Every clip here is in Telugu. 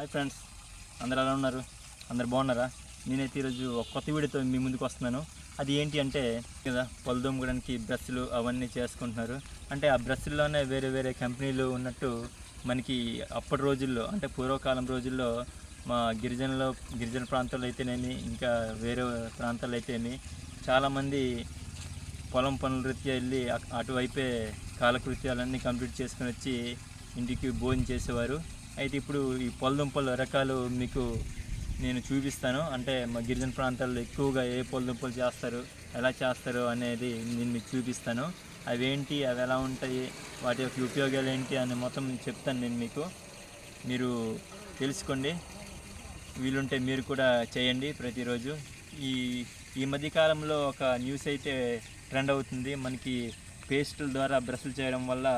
హాయ్ ఫ్రెండ్స్, అందరు ఎలా ఉన్నారు? అందరు బాగున్నారా? నేనైతే ఈరోజు ఒక కొత్త వీడియోతో మీ ముందుకు వస్తున్నాను. అది ఏంటి అంటే కదా, పళ్ళు దొమ్మడానికి బ్రష్లు అవన్నీ చేసుకుంటున్నారు. అంటే ఆ బ్రష్ల్లోనే వేరే వేరే కంపెనీలు ఉన్నట్టు మనకి అప్పటి రోజుల్లో అంటే పూర్వకాలం రోజుల్లో మా గిరిజన ప్రాంతాల్లో అయితేనేమి ఇంకా వేరే ప్రాంతాల్లో అయితేనేమి చాలామంది పొలం పనుల రీత్యా వెళ్ళి అటువైపే కాలకృత్యాలన్నీ కంప్లీట్ చేసుకుని వచ్చి ఇంటికి భోజనం చేసేవారు. అయితే ఇప్పుడు ఈ పొలదుంపల రకాలు మీకు నేను చూపిస్తాను. అంటే మా గిరిజన ప్రాంతాల్లో ఎక్కువగా ఏ పొలదుంపలు చేస్తారు, ఎలా చేస్తారు అనేది నేను మీకు చూపిస్తాను. అవేంటి, అవి ఎలా ఉంటాయి, వాటి యొక్క ఉపయోగాలు ఏంటి అని మొత్తం చెప్తాను నేను మీకు. మీరు తెలుసుకోండి, వీలుంటే మీరు కూడా చేయండి ప్రతిరోజు. ఈ ఈ మధ్యకాలంలో ఒక న్యూస్ అయితే ట్రెండ్ అవుతుంది. మనకి పేస్టుల ద్వారా బ్రష్లు చేయడం వల్ల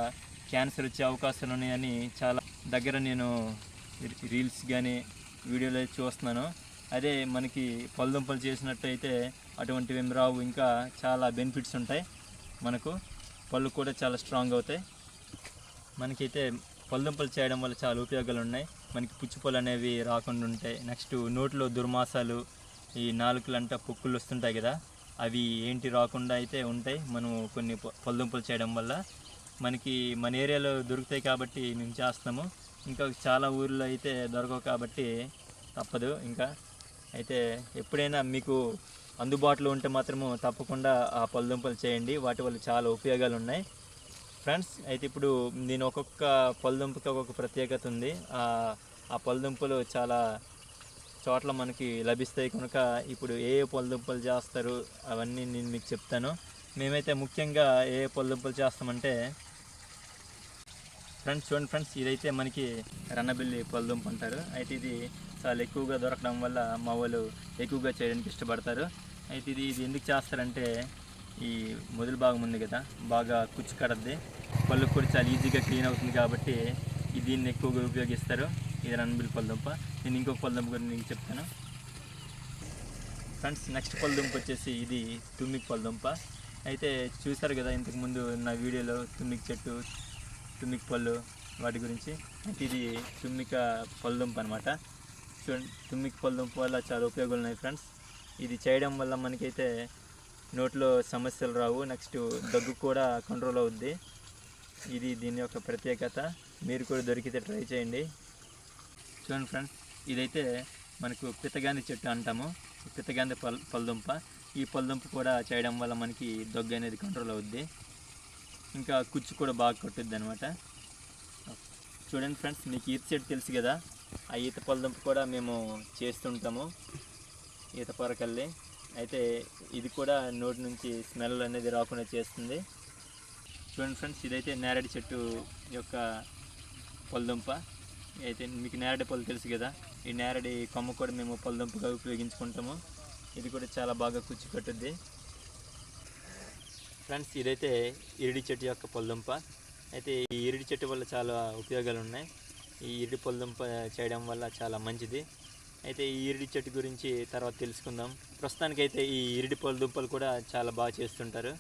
క్యాన్సర్ వచ్చే అవకాశాలు ఉన్నాయని చాలా దగ్గర నేను రీల్స్ కానీ వీడియోలో చూస్తున్నాను. అదే మనకి పళ్ళదుంపలు చేసినట్టయితే అటువంటివి ఏమి రావు. ఇంకా చాలా బెనిఫిట్స్ ఉంటాయి. మనకు పళ్ళు కూడా చాలా స్ట్రాంగ్ అవుతాయి. మనకైతే పళ్ళదుంపలు చేయడం వల్ల చాలా ఉపయోగాలు ఉన్నాయి. మనకి పుచ్చిపళ్ళు అనేవి రాకుండా ఉంటాయి. నెక్స్ట్ నోట్లో దుర్మాసాలు, ఈ నాలుకలంట పొక్కులు వస్తుంటాయి కదా, అవి ఏంటి రాకుండా అయితే ఉంటాయి. మనం కొన్ని పళ్ళదుంపలు చేయడం వల్ల మనకి మన ఏరియాలో దొరుకుతాయి కాబట్టి మేము చేస్తాము. ఇంకా చాలా ఊర్లో అయితే దొరకవు కాబట్టి తప్పదు. ఇంకా అయితే ఎప్పుడైనా మీకు అందుబాటులో ఉంటే మాత్రము తప్పకుండా ఆ పళ్ళదుంపలు చేయండి. వాటి వల్ల చాలా ఉపయోగాలు ఉన్నాయి ఫ్రెండ్స్. అయితే ఇప్పుడు నేను ఒక్కొక్క పళ్ళదుంపకి ఒక్కొక్క ప్రత్యేకత ఉంది. ఆ పళ్ళదుంపలు చాలా చోట్ల మనకి లభిస్తాయి కనుక ఇప్పుడు ఏ పళ్ళదుంపలు చేస్తారు అవన్నీ నేను మీకు చెప్తాను. మేమైతే ముఖ్యంగా ఏ పళ్ళదుంపలు చేస్తామంటే ఫ్రెండ్స్ చూడండి ఫ్రెండ్స్, ఇదైతే మనకి రన్నబిల్లి పళ్ళదుంప అంటారు. అయితే ఇది చాలా ఎక్కువగా దొరకడం వల్ల మా వాళ్ళు ఎక్కువగా చేయడానికి ఇష్టపడతారు. అయితే ఇది ఎందుకు చేస్తారంటే ఈ మొదలు భాగం ఉంది కదా, బాగా కుచ్చు కడద్ది, పళ్ళు కూడా చాలా ఈజీగా క్లీన్ అవుతుంది కాబట్టి దీన్ని ఎక్కువగా ఉపయోగిస్తారు. ఇది రన్నబిల్లి పళ్ళదుంప. నేను ఇంకొక పళ్ళదుంప గురించి మీకు చెప్తాను ఫ్రెండ్స్. నెక్స్ట్ పళ్ళదుంప వచ్చేసి ఇది తుమ్మికి పళ్ళదుంప. అయితే చూసారు కదా ఇంతకుముందు నా వీడియోలో తుమ్మికి చెట్టు, తుమ్మికి పళ్ళు వాటి గురించి. అయితే ఇది తుమ్మిక పళ్ళదుంప అనమాట. చూడండి, తుమ్మికి పళ్ళదుంప వల్ల చాలా ఉపయోగాలు ఉన్నాయి ఫ్రెండ్స్. ఇది చేయడం వల్ల మనకైతే నోట్లో సమస్యలు రావు. నెక్స్ట్ దగ్గు కూడా కంట్రోల్ అవుద్ది. ఇది దీని యొక్క ప్రత్యేకత. మీరు కూడా దొరికితే ట్రై చేయండి. చూడండి ఫ్రెండ్స్, ఇదైతే మనకు పితగాంది చెట్టు అంటాము. పితగాంది పళ్ళదుంప. ఈ పళ్ళదుంప కూడా చేయడం వల్ల మనకి దగ్గు అనేది కంట్రోల్ అవుద్ది. ఇంకా కుచ్చు కూడా బాగా కొట్టుద్ది అనమాట. చూడండి ఫ్రెండ్స్, మీకు ఈత చెట్టు తెలుసు కదా, ఆ ఈత పళ్ళదుంప కూడా మేము చేస్తుంటాము, ఈత పొరకల్లి. అయితే ఇది కూడా నోటి నుంచి స్మెల్ అనేది రాకుండా చేస్తుంది. చూడండి ఫ్రెండ్స్, ఇదైతే నేరేడు చెట్టు యొక్క పళ్ళదుంప. అయితే మీకు నేరేడు పళ్ళు తెలుసు కదా, ఈ నేరేడి కొమ్మ కూడా మేము పళ్ళదుంపగా ఉపయోగించుకుంటాము. ఇది కూడా చాలా బాగా కుచ్చు కట్టుద్ది ఫ్రెండ్స్. ఇదైతే ఇరిడి చెట్టు యొక్క పళ్ళదుంప. అయితే ఈ ఇరిడి చెట్టు వల్ల చాలా ఉపయోగాలు ఉన్నాయి. ఈ ఇరిడి పళ్ళదుంప చేయడం వల్ల చాలా మంచిది. అయితే ఈ ఇరిడి చెట్టు గురించి తర్వాత తెలుసుకుందాం. ప్రస్తుతానికైతే ఈ ఇరిడి పళ్ళదుంపలు కూడా చాలా బాగా చేస్తుంటారు.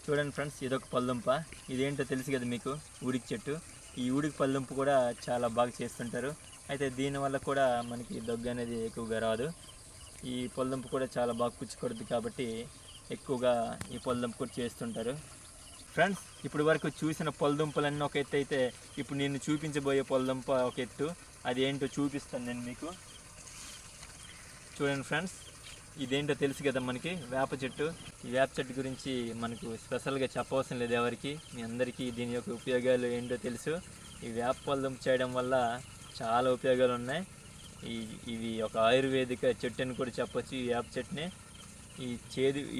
చూడండి ఫ్రెండ్స్, ఇదొక పళ్ళదుంప. ఇదేంటో తెలుసు కదా మీకు, ఊడికి చెట్టు. ఈ ఊడికి పళ్ళదుంప కూడా చాలా బాగా చేస్తుంటారు. అయితే దీనివల్ల కూడా మనకి దగ్గు అనేది ఎక్కువగా రాదు. ఈ పళ్ళదుంప కూడా చాలా బాగా పుచ్చుకొడుద్ది కాబట్టి ఎక్కువగా ఈ పళ్ళదుంప కూడా చేస్తుంటారు ఫ్రెండ్స్. ఇప్పుడు వరకు చూసిన పళ్ళదుంపలన్నీ ఒక ఎత్తు అయితే ఇప్పుడు నేను చూపించబోయే పళ్ళదుంప ఒక ఎత్తు. అది ఏంటో చూపిస్తాను నేను మీకు. చూడండి ఫ్రెండ్స్, ఇదేంటో తెలుసు కదా మనకి, వేప చెట్టు. ఈ వేప చెట్టు గురించి మనకు స్పెషల్గా చెప్పవలసిన లేదు ఎవరికి, మీ అందరికీ దీని యొక్క ఉపయోగాలు ఏంటో తెలుసు. ఈ వేప పళ్ళదుంప చేయడం వల్ల చాలా ఉపయోగాలు ఉన్నాయి. ఇవి ఒక ఆయుర్వేదిక చెట్టు అని కూడా చెప్పొచ్చు ఈ వేప చెట్టుని.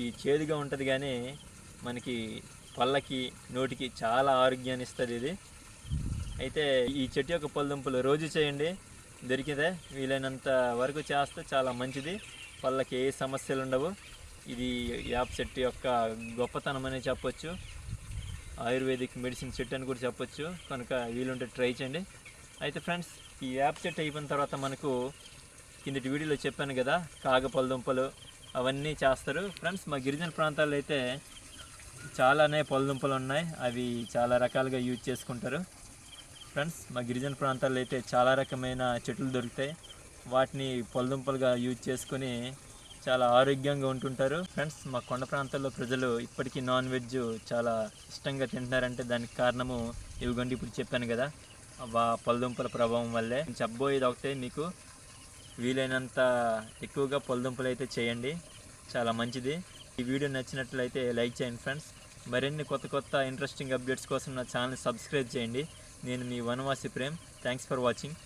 ఈ చేదుగా ఉంటుంది కానీ మనకి పళ్ళకి నోటికి చాలా ఆరోగ్యాన్ని ఇస్తుంది ఇది. అయితే ఈ చెట్టు యొక్క పళ్ళదుంపలు రోజు చేయండి, దొరికితే వీలైనంత వరకు చేస్తే చాలా మంచిది. పళ్ళకి ఏ సమస్యలు ఉండవు. ఇది వేప చెట్టు యొక్క గొప్పతనం అని చెప్పొచ్చు. ఆయుర్వేదిక్ మెడిసిన్ చెట్టు అని కూడా చెప్పొచ్చు. కనుక వీలుంటే ట్రై చేయండి. అయితే ఫ్రెండ్స్, ఈ వేప చెట్టు అయిపోయిన తర్వాత మనకు కిందటి వీడియోలో చెప్పాను కదా, కాగ పళ్ళదుంపలు అవన్నీ చేస్తారు ఫ్రెండ్స్. మా గిరిజన ప్రాంతాల్లో అయితే చాలానే పళ్ళదుంపలు ఉన్నాయి. అవి చాలా రకాలుగా యూజ్ చేసుకుంటారు. ఫ్రెండ్స్, మా గిరిజన ప్రాంతాల్లో అయితే చాలా రకమైన చెట్లు దొరుకుతాయి. వాటిని పొలదుంపలుగా యూజ్ చేసుకొని చాలా ఆరోగ్యంగా ఉంటుంటారు. ఫ్రెండ్స్, మా కొండ ప్రాంతాల్లో ప్రజలు ఇప్పటికీ నాన్ వెజ్ చాలా ఇష్టంగా తింటున్నారంటే దానికి కారణము ఇవిగోండి ఇప్పుడు చెప్పాను కదా, పొలదుంపల ప్రభావం వల్లే. చెప్పబోయేది ఒకటే, మీకు వీలైనంత ఎక్కువగా పొలదుంపలు అయితే చేయండి, చాలా మంచిది. ఈ వీడియో నచ్చినట్లయితే లైక్ చేయండి ఫ్రెండ్స్. మరిన్ని కొత్త ఇంట్రెస్టింగ్ అప్డేట్స్ కోసం నా ఛానల్ సబ్స్క్రైబ్ చేయండి. నేను మీ Vanavasi Prem. Thanks for watching.